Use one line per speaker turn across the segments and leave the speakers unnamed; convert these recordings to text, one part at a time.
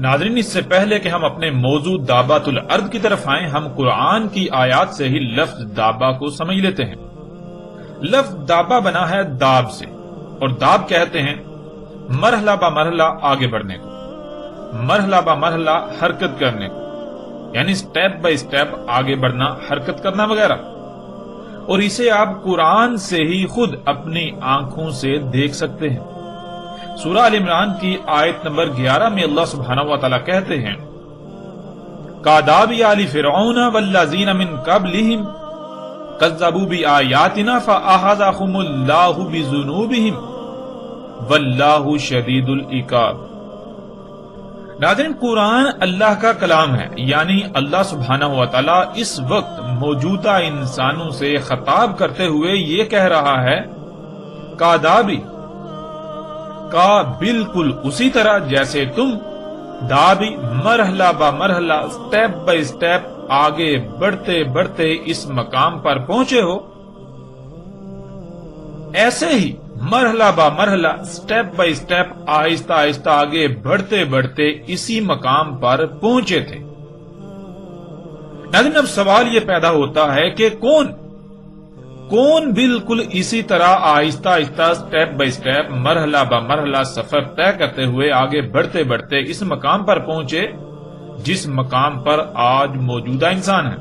ناظرین، اس سے پہلے کہ ہم اپنے موضوع دابۃ الارض کی طرف آئیں، ہم قرآن کی آیات سے ہی لفظ دابہ کو سمجھ لیتے ہیں۔ لفظ دابہ بنا ہے داب سے، اور داب کہتے ہیں مرحلہ با مرحلہ آگے بڑھنے کو، مرحلہ با مرحلہ حرکت کرنے کو، یعنی سٹیپ بائی سٹیپ آگے بڑھنا، حرکت کرنا وغیرہ۔ اور اسے آپ قرآن سے ہی خود اپنی آنکھوں سے دیکھ سکتے ہیں۔ سورہ آل عمران کی آیت نمبر 11 میں اللہ سبحانہ و تعالیٰ کہتے ہیں کاداب آل فرعون والذین من قبلہم کذبوا بآیاتنا فأخذہم اللہ بذنوبہم واللہ شدید العقاب۔ ناظرین، قرآن اللہ کا کلام ہے، یعنی اللہ سبحانہ و تعالیٰ اس وقت موجودہ انسانوں سے خطاب کرتے ہوئے یہ کہہ رہا ہے کادابی کا بالکل اسی طرح جیسے تم دابی مرحلہ با مرحلہ سٹیپ بائی سٹیپ آگے بڑھتے بڑھتے اس مقام پر پہنچے ہو، ایسے ہی مرحلہ با مرحلہ سٹیپ بائی سٹیپ آہستہ آہستہ آگے بڑھتے بڑھتے اسی مقام پر پہنچے تھے۔ ناظرین، اب سوال یہ پیدا ہوتا ہے کہ کون بالکل اسی طرح آہستہ آہستہ سٹیپ بائی سٹیپ مرحلہ با مرحلہ سفر طے کرتے ہوئے آگے بڑھتے بڑھتے اس مقام پر پہنچے جس مقام پر آج موجودہ انسان ہے؟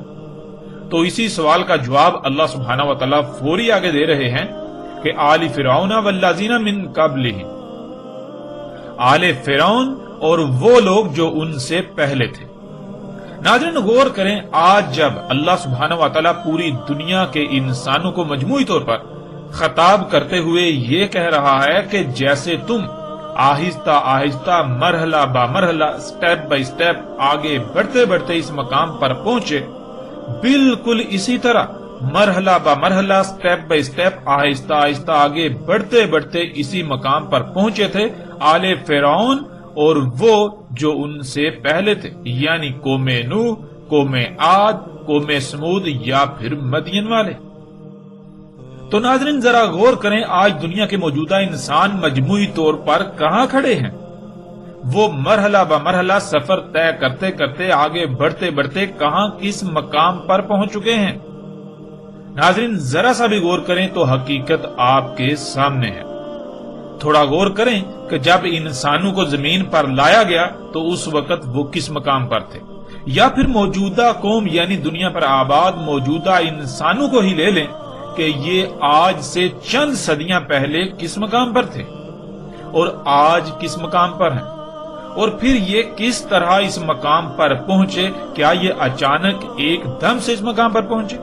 تو اسی سوال کا جواب اللہ سبحانہ و تعالیٰ فوری آگے دے رہے ہیں کہ آل فرعون والذین من قبلہم، آل فرعون اور وہ لوگ جو ان سے پہلے تھے۔ ناظرین، غور کریں، آج جب اللہ سبحانہ و تعالیٰ پوری دنیا کے انسانوں کو مجموعی طور پر خطاب کرتے ہوئے یہ کہہ رہا ہے کہ جیسے تم آہستہ آہستہ مرحلہ با مرحلہ سٹیپ بائی سٹیپ آگے بڑھتے بڑھتے اس مقام پر پہنچے، بالکل اسی طرح مرحلہ با مرحلہ سٹیپ بائی سٹیپ آہستہ آہستہ آگے بڑھتے بڑھتے اسی مقام پر پہنچے تھے آل فرعون اور وہ جو ان سے پہلے تھے، یعنی قوم نوح، قوم عاد، قوم سمود یا پھر مدین والے۔ تو ناظرین، ذرا غور کریں، آج دنیا کے موجودہ انسان مجموعی طور پر کہاں کھڑے ہیں؟ وہ مرحلہ با مرحلہ سفر طے کرتے کرتے آگے بڑھتے بڑھتے کہاں کس مقام پر پہنچ چکے ہیں؟ ناظرین، ذرا سا بھی غور کریں تو حقیقت آپ کے سامنے ہے۔ تھوڑا غور کریں کہ جب انسانوں کو زمین پر لایا گیا تو اس وقت وہ کس مقام پر تھے، یا پھر موجودہ قوم یعنی دنیا پر آباد موجودہ انسانوں کو ہی لے لیں کہ یہ آج سے چند صدیاں پہلے کس مقام پر تھے اور آج کس مقام پر ہیں، اور پھر یہ کس طرح اس مقام پر پہنچے؟ کیا یہ اچانک ایک دم سے اس مقام پر پہنچے؟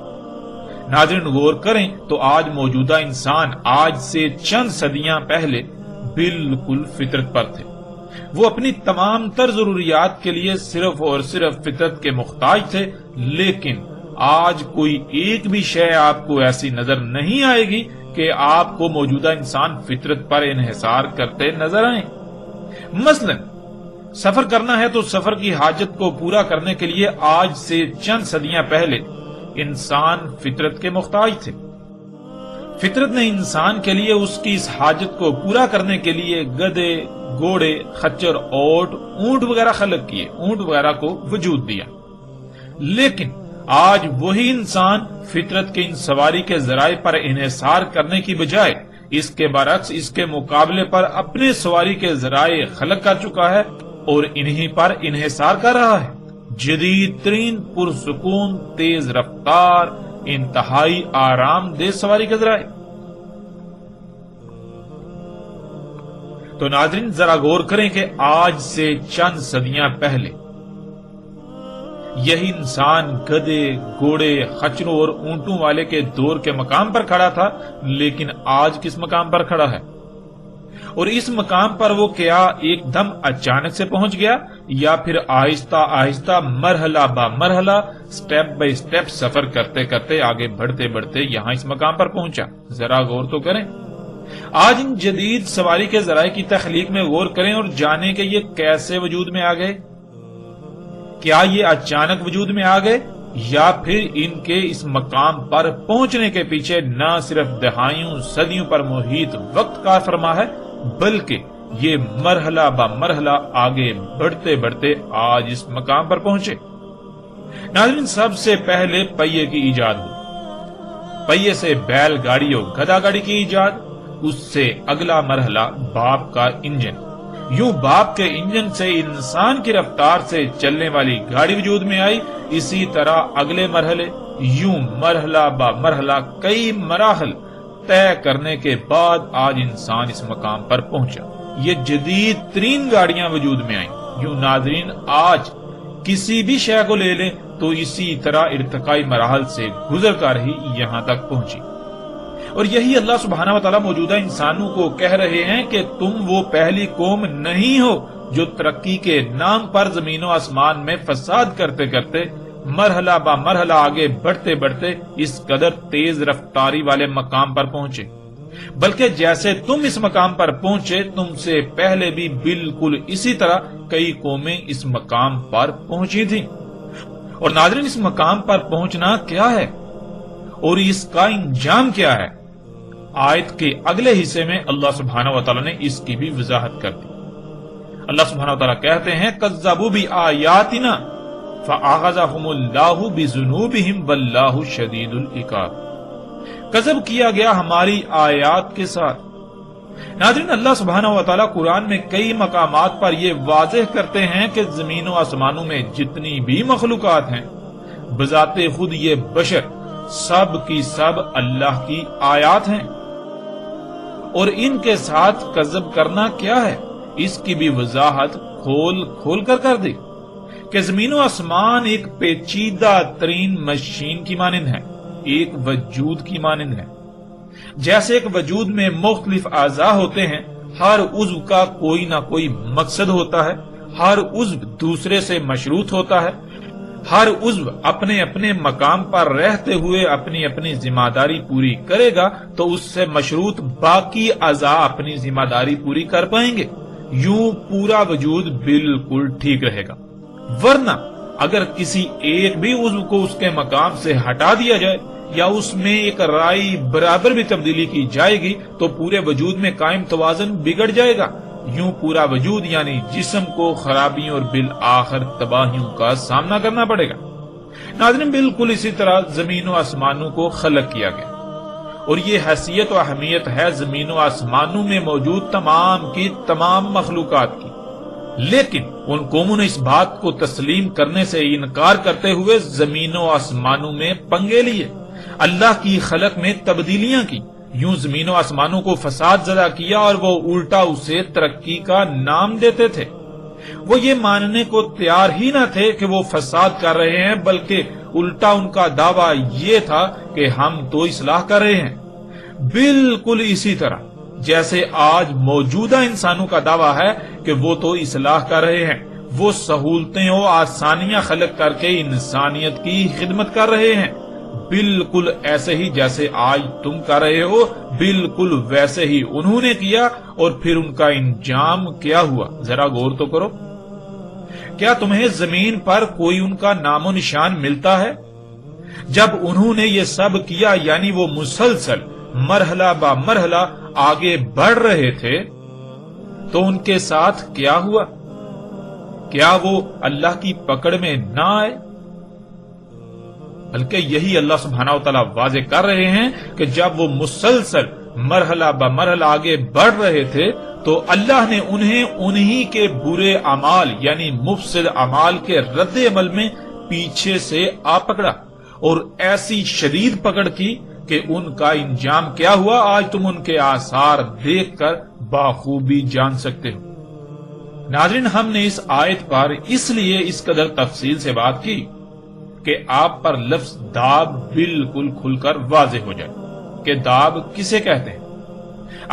ناظرین، غور کریں تو آج موجودہ انسان آج سے چند صدیاں پہلے بالکل فطرت پر تھے۔ وہ اپنی تمام تر ضروریات کے لیے صرف اور صرف فطرت کے محتاج تھے، لیکن آج کوئی ایک بھی شے آپ کو ایسی نظر نہیں آئے گی کہ آپ کو موجودہ انسان فطرت پر انحصار کرتے نظر آئیں۔ مثلا سفر کرنا ہے تو سفر کی حاجت کو پورا کرنے کے لیے آج سے چند صدیاں پہلے انسان فطرت کے محتاج تھے۔ فطرت نے انسان کے لیے اس کی اس حاجت کو پورا کرنے کے لیے گدے، گھوڑے، خچر، اونٹ وغیرہ خلق کیے، اونٹ وغیرہ کو وجود دیا۔ لیکن آج وہی انسان فطرت کے ان سواری کے ذرائع پر انحصار کرنے کی بجائے اس کے برعکس اس کے مقابلے پر اپنے سواری کے ذرائع خلق کر چکا ہے اور انہی پر انحصار کر رہا ہے۔ جدید ترین پرسکون، تیز رفتار، انتہائی آرام دہ سواری کے ذرائع۔ تو ناظرین، ذرا غور کریں کہ آج سے چند صدیاں پہلے یہی انسان گدے، گھوڑے، خچروں اور اونٹوں والے کے دور کے مقام پر کھڑا تھا، لیکن آج کس مقام پر کھڑا ہے؟ اور اس مقام پر وہ کیا ایک دم اچانک سے پہنچ گیا، یا پھر آہستہ آہستہ مرحلہ با مرحلہ سٹیپ بائی سٹیپ سفر کرتے کرتے آگے بڑھتے بڑھتے یہاں اس مقام پر پہنچا؟ ذرا غور تو کریں۔ آج ان جدید سواری کے ذرائع کی تخلیق میں غور کریں اور جانیں کہ یہ کیسے وجود میں آ گئے۔ کیا یہ اچانک وجود میں آ گئے یا پھر ان کے اس مقام پر پہنچنے کے پیچھے نہ صرف دہائیوں صدیوں پر محیط وقت کار فرما ہے، بلکہ یہ مرحلہ با مرحلہ آگے بڑھتے بڑھتے آج اس مقام پر پہنچے۔ ناظرین، سب سے پہلے پہیے کی ایجاد ہوئی، پہیے سے بیل گاڑی اور گدا گاڑی کی ایجاد، اس سے اگلا مرحلہ باپ کا انجن، یوں باپ کے انجن سے انسان کی رفتار سے چلنے والی گاڑی وجود میں آئی۔ اسی طرح اگلے مرحلے، یوں مرحلہ با مرحلہ کئی مراحل طے کرنے کے بعد آج انسان اس مقام پر پہنچا۔ یہ جدید ترین گاڑیاں وجود میں آئیں۔ یوں ناظرین، آج کسی بھی شے کو لے لیں تو اسی طرح ارتقائی مراحل سے گزر کر ہی یہاں تک پہنچی، اور یہی اللہ سبحانہ و تعالیٰ موجودہ انسانوں کو کہہ رہے ہیں کہ تم وہ پہلی قوم نہیں ہو جو ترقی کے نام پر زمین و آسمان میں فساد کرتے کرتے مرحلہ با مرحلہ آگے بڑھتے بڑھتے اس قدر تیز رفتاری والے مقام پر پہنچے، بلکہ جیسے تم اس مقام پر پہنچے، تم سے پہلے بھی بالکل اسی طرح کئی قومیں اس مقام پر پہنچی تھیں۔ اور ناظرین، اس مقام پر پہنچنا کیا ہے اور اس کا انجام کیا ہے؟ آیت کے اگلے حصے میں اللہ سبحانہ و تعالیٰ نے اس کی بھی وضاحت کر دی۔ اللہ سبحانہ و تعالیٰ کہتے ہیں، کذبوا بآیاتنا فأخذهم اللہ بذنوبہم واللہ شدید العقاب۔ کذب کیا گیا ہماری آیات کے ساتھ۔ ناظرین، اللہ سبحانہ و تعالیٰ قرآن میں کئی مقامات پر یہ واضح کرتے ہیں کہ زمین و آسمانوں میں جتنی بھی مخلوقات ہیں، بذات خود یہ بشر سب کی سب اللہ کی آیات ہیں، اور ان کے ساتھ کذب کرنا کیا ہے، اس کی بھی وضاحت کھول کھول کر دی کہ زمین و آسمان ایک پیچیدہ ترین مشین کی مانند ہے، ایک وجود کی مانند ہے۔ جیسے ایک وجود میں مختلف اعضاء ہوتے ہیں، ہر عضو کا کوئی نہ کوئی مقصد ہوتا ہے، ہر عضو دوسرے سے مشروط ہوتا ہے، ہر عضو اپنے اپنے مقام پر رہتے ہوئے اپنی اپنی ذمہ داری پوری کرے گا تو اس سے مشروط باقی اعضاء اپنی ذمہ داری پوری کر پائیں گے، یوں پورا وجود بالکل ٹھیک رہے گا۔ ورنہ اگر کسی ایک بھی عضو کو اس کے مقام سے ہٹا دیا جائے یا اس میں ایک رائی برابر بھی تبدیلی کی جائے گی تو پورے وجود میں قائم توازن بگڑ جائے گا، یوں پورا وجود یعنی جسم کو خرابیوں اور بالآخر تباہیوں کا سامنا کرنا پڑے گا۔ ناظرین، بالکل اسی طرح زمین و آسمانوں کو خلق کیا گیا، اور یہ حیثیت و اہمیت ہے زمین و آسمانوں میں موجود تمام کی تمام مخلوقات کی، لیکن ان قوموں نے اس بات کو تسلیم کرنے سے انکار کرتے ہوئے زمین و آسمانوں میں پنگے لیے، اللہ کی خلق میں تبدیلیاں کی، یوں زمین و آسمانوں کو فساد زدہ کیا، اور وہ الٹا اسے ترقی کا نام دیتے تھے۔ وہ یہ ماننے کو تیار ہی نہ تھے کہ وہ فساد کر رہے ہیں، بلکہ الٹا ان کا دعویٰ یہ تھا کہ ہم تو اصلاح کر رہے ہیں، بالکل اسی طرح جیسے آج موجودہ انسانوں کا دعویٰ ہے کہ وہ تو اصلاح کر رہے ہیں، وہ سہولتیں و آسانیاں خلق کر کے انسانیت کی خدمت کر رہے ہیں، بالکل ایسے ہی جیسے آج تم کر رہے ہو، بالکل ویسے ہی انہوں نے کیا، اور پھر ان کا انجام کیا ہوا، ذرا غور تو کرو۔ کیا تمہیں زمین پر کوئی ان کا نام و نشان ملتا ہے؟ جب انہوں نے یہ سب کیا، یعنی وہ مسلسل مرحلہ با مرحلہ آگے بڑھ رہے تھے، تو ان کے ساتھ کیا ہوا؟ کیا وہ اللہ کی پکڑ میں نہ آئے؟ بلکہ یہی اللہ سبحانہ و تعالیٰ واضح کر رہے ہیں کہ جب وہ مسلسل مرحلہ با مرحلہ آگے بڑھ رہے تھے تو اللہ نے انہیں انہی کے برے اعمال یعنی مفسد اعمال کے رد عمل میں پیچھے سے آ پکڑا، اور ایسی شدید پکڑ کی کہ ان کا انجام کیا ہوا آج تم ان کے آثار دیکھ کر بخوبی جان سکتے ہو۔ ناظرین، ہم نے اس آیت پر اس لیے اس قدر تفصیل سے بات کی کہ آپ پر لفظ داب بالکل کھل کر واضح ہو جائے کہ داب کسے کہتے ہیں۔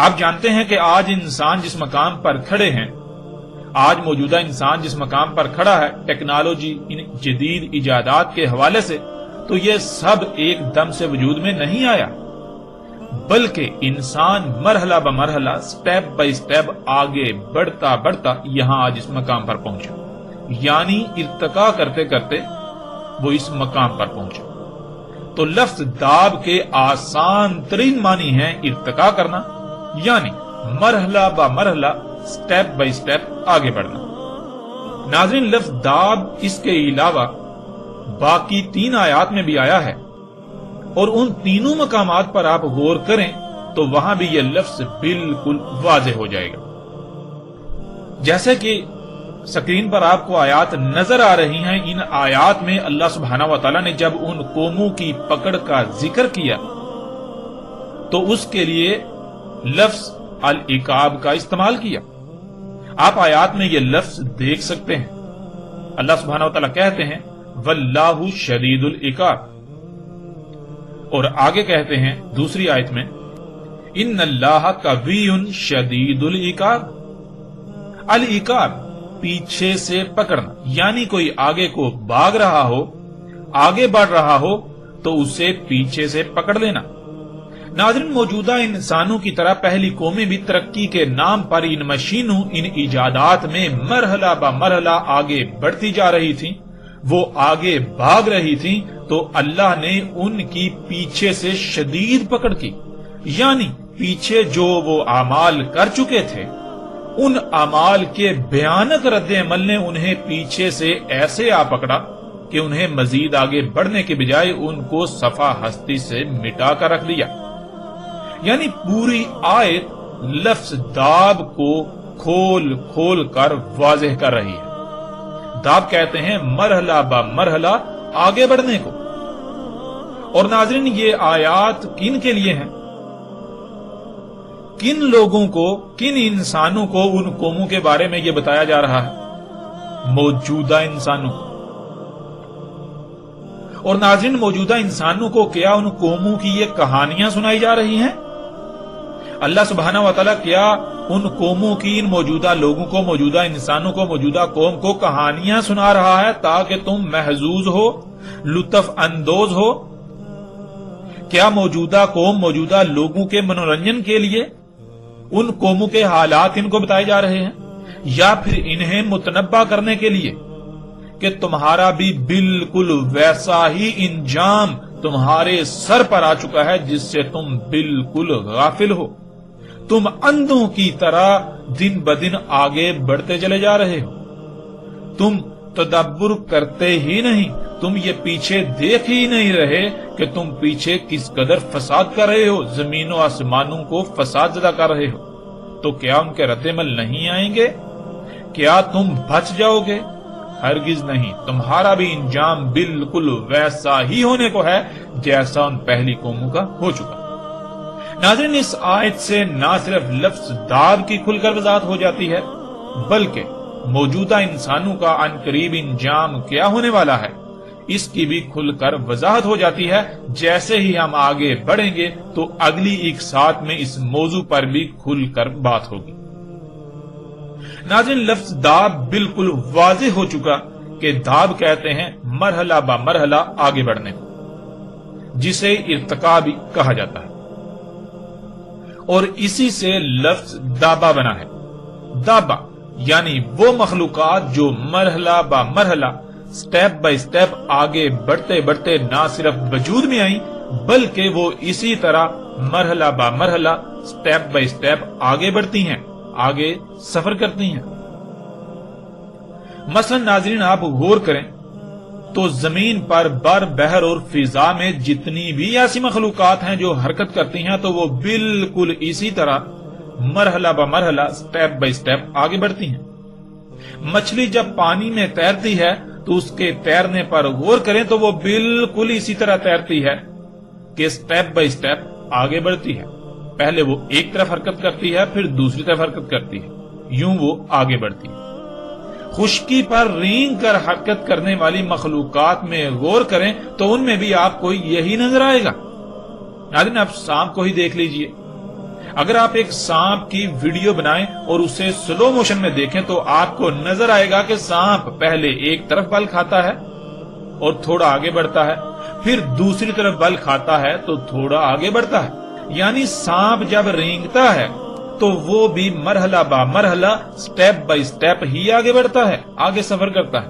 آپ جانتے ہیں کہ آج انسان جس مقام پر کھڑے ہیں، آج موجودہ انسان جس مقام پر کھڑا ہے ٹیکنالوجی، ان جدید ایجادات کے حوالے سے، تو یہ سب ایک دم سے وجود میں نہیں آیا، بلکہ انسان مرحلہ بمرحلہ سٹیپ بائی سٹیپ آگے بڑھتا بڑھتا یہاں آج اس مقام پر پہنچا، یعنی ارتقا کرتے کرتے وہ اس مقام پر پہنچا۔ تو لفظ داب کے آسان ترین معنی ہیں ارتقا کرنا، یعنی مرحلہ با مرحلہ، سٹیپ بائی سٹیپ آگے بڑھنا۔ ناظرین، لفظ داب اس کے علاوہ باقی 3 آیات میں بھی آیا ہے، اور ان تینوں مقامات پر آپ غور کریں تو وہاں بھی یہ لفظ بالکل واضح ہو جائے گا۔ جیسے کہ سکرین پر آپ کو آیات نظر آ رہی ہیں، ان آیات میں اللہ سبحانہ و تعالیٰ نے جب ان قوموں کی پکڑ کا ذکر کیا تو اس کے لیے لفظ العقاب کا استعمال کیا۔ آپ آیات میں یہ لفظ دیکھ سکتے ہیں۔ اللہ سبحانہ و تعالیٰ کہتے ہیں واللہ شدید العقاب، اور آگے کہتے ہیں دوسری آیت میں ان اللہ قوی شدید العقاب۔ العقاب پیچھے سے پکڑنا، یعنی کوئی آگے کو بھاگ رہا ہو، آگے بڑھ رہا ہو تو اسے پیچھے سے پکڑ لینا۔ ناظرین، موجودہ انسانوں کی طرح پہلی قومیں بھی ترقی کے نام پر ان مشینوں، ان ایجادات میں مرحلہ با مرحلہ آگے بڑھتی جا رہی تھیں، وہ آگے بھاگ رہی تھیں، تو اللہ نے ان کی پیچھے سے شدید پکڑ کی، یعنی پیچھے جو وہ اعمال کر چکے تھے ان اعمال کے بھیانک رد عمل نے انہیں پیچھے سے ایسے آ پکڑا کہ انہیں مزید آگے بڑھنے کے بجائے ان کو صفحہ ہستی سے مٹا کر رکھ دیا۔ یعنی پوری آیت لفظ داب کو کھول کھول کر واضح کر رہی ہے۔ داب کہتے ہیں مرحلہ با مرحلہ آگے بڑھنے کو۔ اور ناظرین، یہ آیات کن کے لیے ہیں؟ کن لوگوں کو، کن انسانوں کو ان قوموں کے بارے میں یہ بتایا جا رہا ہے؟ موجودہ انسانوں کو۔ اور ناظرین، موجودہ انسانوں کو کیا ان قوموں کی یہ کہانیاں سنائی جا رہی ہیں؟ اللہ سبحانہ و تعالیٰ کیا ان قوموں کی، ان موجودہ لوگوں کو، موجودہ انسانوں کو، موجودہ قوم کو کہانیاں سنا رہا ہے تاکہ تم محظوظ ہو، لطف اندوز ہو؟ کیا موجودہ قوم، موجودہ لوگوں کے منورنجن کے لیے ان قوموں کے حالات ان کو بتائے جا رہے ہیں، یا پھر انہیں متنبہ کرنے کے لیے کہ تمہارا بھی بالکل ویسا ہی انجام تمہارے سر پر آ چکا ہے جس سے تم بالکل غافل ہو؟ تم اندھوں کی طرح دن بدن آگے بڑھتے چلے جا رہے ہو، تم تدبر کرتے ہی نہیں، تم یہ پیچھے دیکھ ہی نہیں رہے کہ تم پیچھے کس قدر فساد کر رہے ہو، زمین و آسمانوں کو فساد زدہ کر رہے ہو۔ تو کیا ان کے رد عمل نہیں آئیں گے؟ کیا تم بچ جاؤ گے؟ ہرگز نہیں، تمہارا بھی انجام بالکل ویسا ہی ہونے کو ہے جیسا ان پہلی قوموں کا ہو چکا۔ ناظرین، اس آیت سے نہ صرف لفظ داب کی کھل کر وضاحت ہو جاتی ہے، بلکہ موجودہ انسانوں کا عنقریب انجام کیا ہونے والا ہے اس کی بھی کھل کر وضاحت ہو جاتی ہے۔ جیسے ہی ہم آگے بڑھیں گے تو اگلی ایک ساتھ میں اس موضوع پر بھی کھل کر بات ہوگی۔ ناظرین، لفظ داب بالکل واضح ہو چکا کہ داب کہتے ہیں مرحلہ با مرحلہ آگے بڑھنے کو، جسے ارتقا بھی کہا جاتا ہے، اور اسی سے لفظ دابا بنا ہے۔ دابا یعنی وہ مخلوقات جو مرحلہ با مرحلہ، سٹیپ بائی سٹیپ آگے بڑھتے بڑھتے نہ صرف وجود میں آئیں بلکہ وہ اسی طرح مرحلہ با مرحلہ، سٹیپ بائی سٹیپ آگے بڑھتی ہیں، آگے سفر کرتی ہیں۔ مثلا ناظرین، آپ غور کریں تو زمین پر بر، بحر اور فضا میں جتنی بھی ایسی مخلوقات ہیں جو حرکت کرتی ہیں تو وہ بالکل اسی طرح مرحلہ با مرحلہ، سٹیپ بائی سٹیپ آگے بڑھتی ہیں۔ مچھلی جب پانی میں تیرتی ہے تو اس کے تیرنے پر غور کریں تو وہ بالکل اسی طرح تیرتی ہے کہ سٹیپ بائی سٹیپ آگے بڑھتی ہے۔ پہلے وہ ایک طرف حرکت کرتی ہے، پھر دوسری طرف حرکت کرتی ہے، یوں وہ آگے بڑھتی ہے۔ خشکی پر رینگ کر حرکت کرنے والی مخلوقات میں غور کریں تو ان میں بھی آپ کو یہی نظر آئے گا۔ ناظرین، آپ سانپ کو ہی دیکھ لیجئے۔ اگر آپ ایک سانپ کی ویڈیو بنائیں اور اسے سلو موشن میں دیکھیں تو آپ کو نظر آئے گا کہ سانپ پہلے ایک طرف بل کھاتا ہے اور تھوڑا آگے بڑھتا ہے، پھر دوسری طرف بل کھاتا ہے تو تھوڑا آگے بڑھتا ہے۔ یعنی سانپ جب رینگتا ہے تو وہ بھی مرحلہ با مرحلہ، سٹیپ بائی سٹیپ ہی آگے بڑھتا ہے، آگے سفر کرتا ہے۔